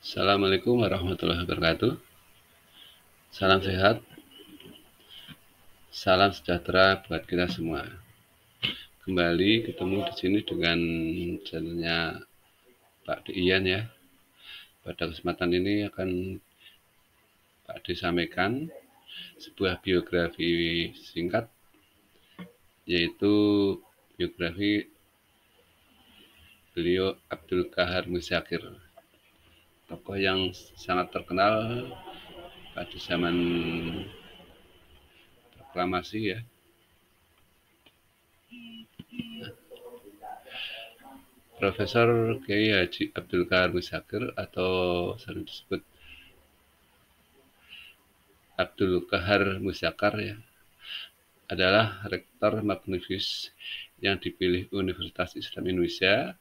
Assalamualaikum warahmatullahi wabarakatuh. Salam sehat, salam sejahtera buat kita semua. Kembali ketemu di sini dengan channelnya Pak Dian ya. Pada kesempatan ini akan Pak D sampaikan sebuah biografi singkat, yaitu biografi beliau Abdul Qahar Muzakir, tokoh yang sangat terkenal pada zaman proklamasi ya. Profesor Kiai Haji Abdul Qahar Muzakir atau sering disebut Abdul Qahar Muzakir ya, adalah rektor Magnifius yang dipilih Universitas Islam Indonesia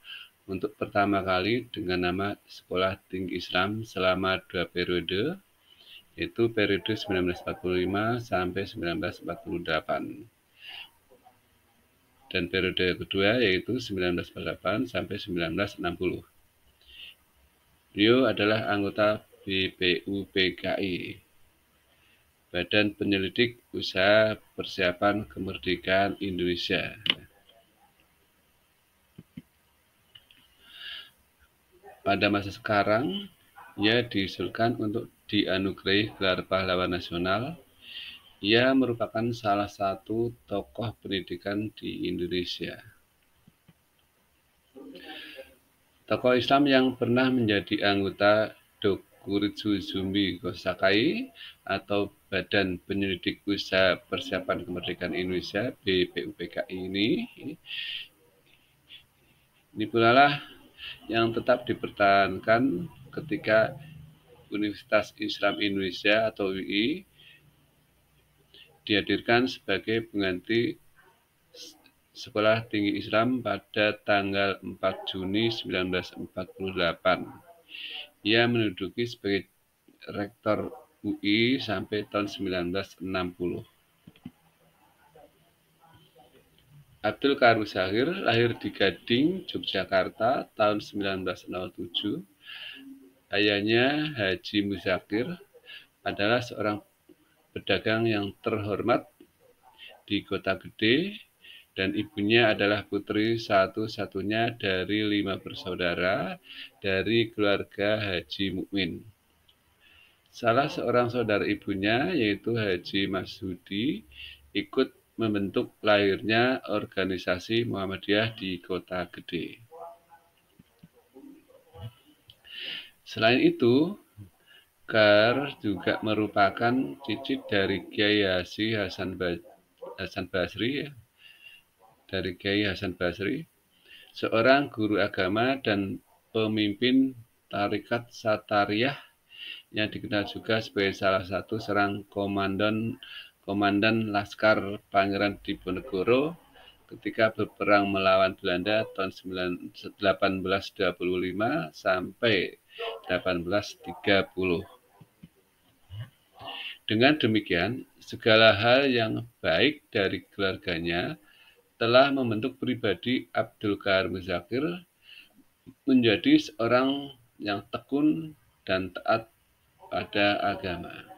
untuk pertama kali dengan nama Sekolah Tinggi Islam selama 2 periode, yaitu periode 1945 sampai 1948. Dan periode kedua yaitu 1948 sampai 1960. Beliau adalah anggota BPUPKI, Badan Penyelidik Usaha Persiapan Kemerdekaan Indonesia. Pada masa sekarang, ia diusulkan untuk dianugerahi gelar pahlawan nasional. Ia merupakan salah satu tokoh pendidikan di Indonesia. Tokoh Islam yang pernah menjadi anggota Dokuritsu Zumbi Kosakai atau Badan Penyelidik Usaha Persiapan Kemerdekaan Indonesia BPUPKI ini pula lah yang tetap dipertahankan ketika Universitas Islam Indonesia atau UI dihadirkan sebagai pengganti Sekolah Tinggi Islam pada tanggal 4 Juni 1948. Ia menduduki sebagai rektor UI sampai tahun 1960. Abdul Qahar Muzakir lahir di Gading, Yogyakarta tahun 1907. Ayahnya Haji Muzakir adalah seorang pedagang yang terhormat di Kota Gede, dan ibunya adalah putri satu-satunya dari 5 bersaudara dari keluarga Haji Mukmin. Salah seorang saudara ibunya, yaitu Haji Masudi, ikut membentuk lahirnya organisasi Muhammadiyah di Kota Gede. Selain itu, Qahar juga merupakan cicit dari Kiai Haji Hasan Basri, dari Kiai Hasan Basri, seorang guru agama dan pemimpin Tarekat Satariyah yang dikenal juga sebagai salah satu seorang komandan Laskar Pangeran Diponegoro ketika berperang melawan Belanda tahun 1825 sampai 1830. Dengan demikian, segala hal yang baik dari keluarganya telah membentuk pribadi Abdul Qahar Muzakir menjadi seorang yang tekun dan taat pada agama.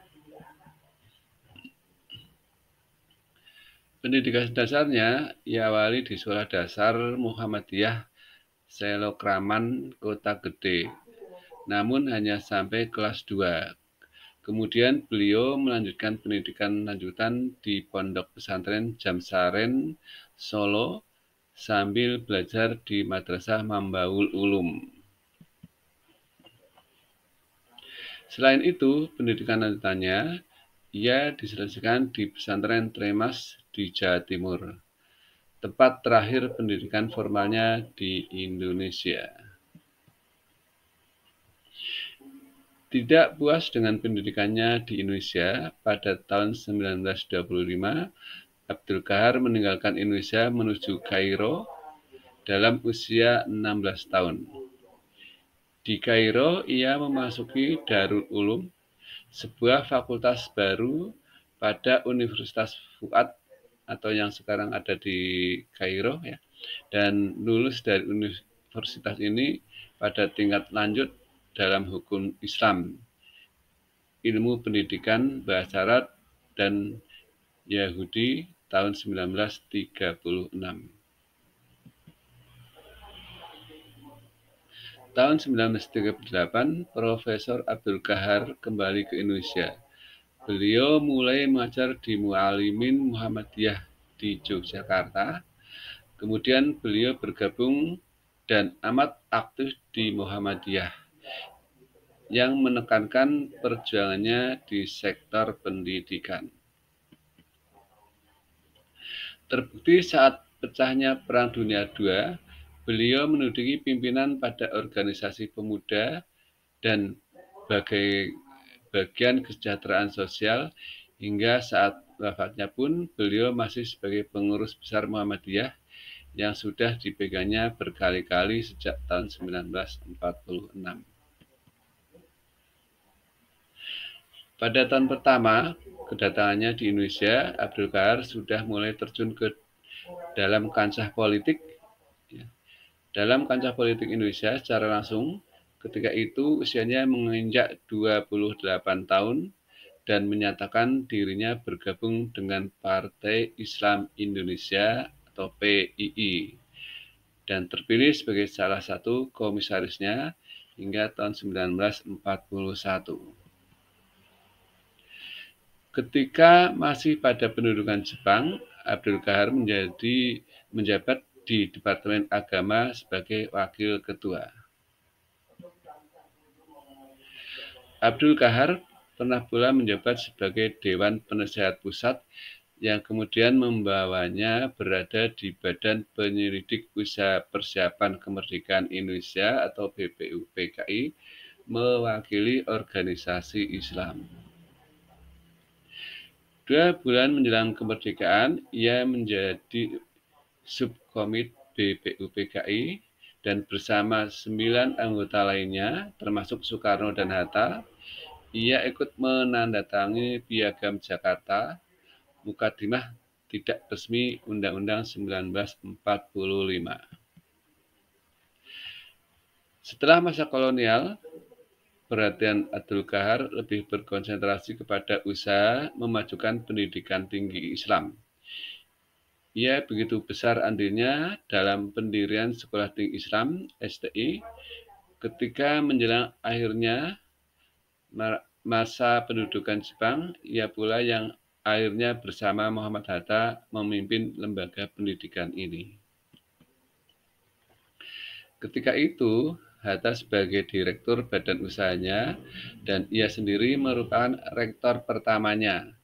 Pendidikan dasarnya ia awali di Sekolah Dasar Muhammadiyah Selokraman, Kota Gede, namun hanya sampai kelas 2. Kemudian beliau melanjutkan pendidikan lanjutan di Pondok Pesantren Jamsaren, Solo, sambil belajar di Madrasah Mambaul Ulum. Selain itu, pendidikan lanjutannya ia diselesaikan di Pesantren Tremas di Jawa Timur, tempat terakhir pendidikan formalnya di Indonesia. Tidak puas dengan pendidikannya di Indonesia, pada tahun 1925, Abdul Qahar meninggalkan Indonesia menuju Kairo dalam usia 16 tahun. Di Kairo, ia memasuki Darul Ulum, sebuah fakultas baru pada Universitas Fuad atau yang sekarang ada di Kairo ya, dan lulus dari universitas ini pada tingkat lanjut dalam hukum Islam, ilmu pendidikan bahasa Arab, dan Yahudi tahun 1936. Tahun 1938, Profesor Abdul Qahar kembali ke Indonesia. Beliau mulai mengajar di Muallimin Muhammadiyah di Yogyakarta. Kemudian beliau bergabung dan amat aktif di Muhammadiyah yang menekankan perjuangannya di sektor pendidikan. Terbukti saat pecahnya Perang Dunia II, beliau menduduki pimpinan pada organisasi pemuda dan bagian kesejahteraan sosial hingga saat wafatnya pun beliau masih sebagai pengurus besar Muhammadiyah yang sudah dipegangnya berkali-kali sejak tahun 1946. Pada tahun pertama kedatangannya di Indonesia, Abdul Qahar sudah mulai terjun ke dalam kancah politik. Dalam kancah politik Indonesia secara langsung, ketika itu usianya menginjak 28 tahun dan menyatakan dirinya bergabung dengan Partai Islam Indonesia atau PII dan terpilih sebagai salah satu komisarisnya hingga tahun 1941. Ketika masih pada pendudukan Jepang, Abdul Qahar menjabat di Departemen Agama sebagai Wakil Ketua. Abdul Qahar pernah pula menjabat sebagai Dewan Penasehat Pusat yang kemudian membawanya berada di Badan Penyelidik Usaha Persiapan Kemerdekaan Indonesia atau BPUPKI, mewakili organisasi Islam. 2 bulan menjelang kemerdekaan, ia menjadi subkomit BPUPKI dan bersama 9 anggota lainnya, termasuk Soekarno dan Hatta, ia ikut menandatangani Piagam Jakarta, Mukadimah Tidak Resmi Undang-Undang 1945. Setelah masa kolonial, perhatian Abdul Qahar lebih berkonsentrasi kepada usaha memajukan pendidikan tinggi Islam. Ia begitu besar andilnya dalam pendirian Sekolah Tinggi Islam (STI) ketika menjelang akhirnya masa pendudukan Jepang, ia pula yang akhirnya bersama Muhammad Hatta memimpin lembaga pendidikan ini. Ketika itu, Hatta sebagai direktur badan usahanya dan ia sendiri merupakan rektor pertamanya.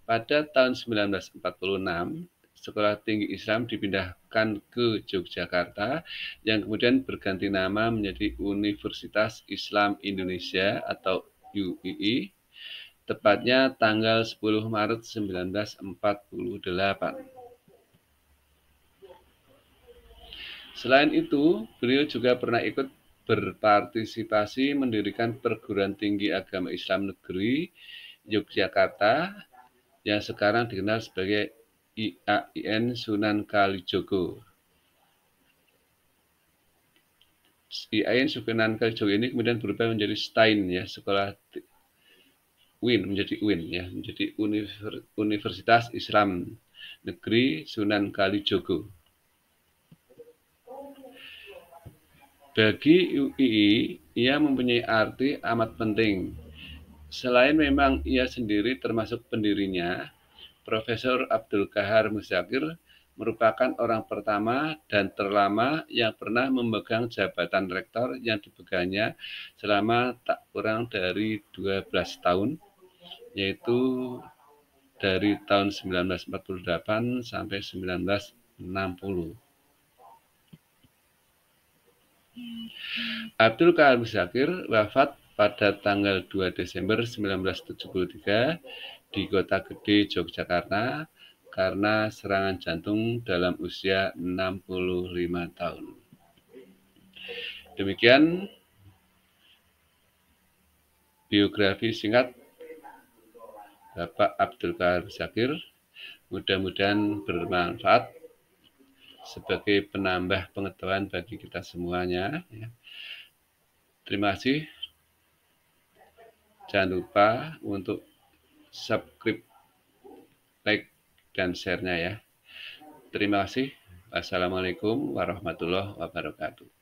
Pada tahun 1946, Sekolah Tinggi Islam dipindahkan ke Yogyakarta yang kemudian berganti nama menjadi Universitas Islam Indonesia atau UII, tepatnya tanggal 10 Maret 1948. Selain itu, beliau juga pernah ikut berpartisipasi mendirikan Perguruan Tinggi Agama Islam Negeri Yogyakarta yang sekarang dikenal sebagai IAIN Sunan Kalijogo. IAIN Sunan Kalijogo ini kemudian berubah menjadi STAIN ya, sekolah menjadi UIN ya, menjadi Universitas Islam Negeri Sunan Kalijogo. Bagi UII, ia mempunyai arti amat penting. Selain memang ia sendiri termasuk pendirinya, Profesor Abdul Qahar Muzakir merupakan orang pertama dan terlama yang pernah memegang jabatan rektor yang dipegangnya selama tak kurang dari 12 tahun, yaitu dari tahun 1948 sampai 1960. Abdul Qahar Muzakir wafat pada tanggal 2 Desember 1973 di Kota Gede, Yogyakarta karena serangan jantung dalam usia 65 tahun. Demikian biografi singkat Bapak Abdul Qahar Muzakir. Mudah-mudahan bermanfaat sebagai penambah pengetahuan bagi kita semuanya. Terima kasih. Jangan lupa untuk subscribe, like, dan share-nya ya. Terima kasih. Wassalamualaikum warahmatullahi wabarakatuh.